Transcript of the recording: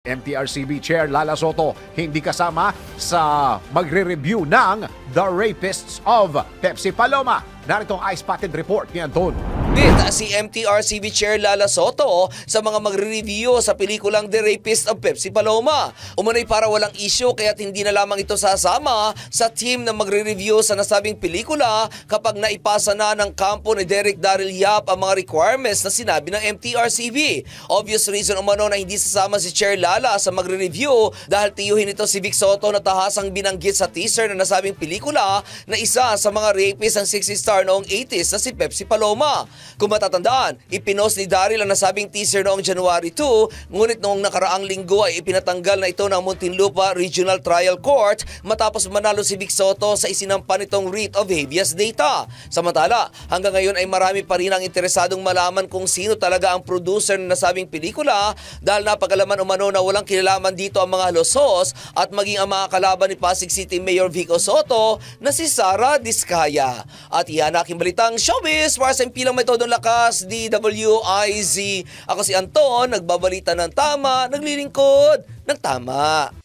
MTRCB Chair Lala Soto hindi kasama sa magre-review ng The Rapists of Pepsi Paloma. Narito ang eye-spotted report ni Anton. Si MTRCB Chair Lala Soto sa mga magre-review sa pelikulang The Rapist of Pepsi Paloma. Umunay para walang issue kaya't hindi na lamang ito sasama sa team na magre-review sa nasabing pelikula kapag naipasa na ng kampo ni Derek Daryl Yap ang mga requirements na sinabi ng MTRCB. Obvious reason umano na hindi sasama si Chair Lala sa magre-review dahil tiyuhin ito si Vic Soto na tahasang binanggit sa teaser na nasabing pelikula na isa sa mga rapist ang 60 star noong 80s na si Pepsi Paloma. Kung matatandaan, ipinost ni Daryl ang nasabing teaser noong January 2, ngunit noong nakaraang linggo ay ipinatanggal na ito ng Muntinlupa Regional Trial Court matapos manalo si Vic Soto sa isinampa nitong writ of habeas data. Samantala, hanggang ngayon ay marami pa rin ang interesadong malaman kung sino talaga ang producer ng nasabing pelikula dahil napag-alaman umano na walang kinalaman dito ang mga losos at maging ang mga kalaban ni Pasig City Mayor Vico Soto na si Sara Diskaya. At iyan aking balitang showbiz para sa impilang may todong lakas, DWIZ. Ako si Anton, nagbabalita ng tama, naglilingkod ng tama.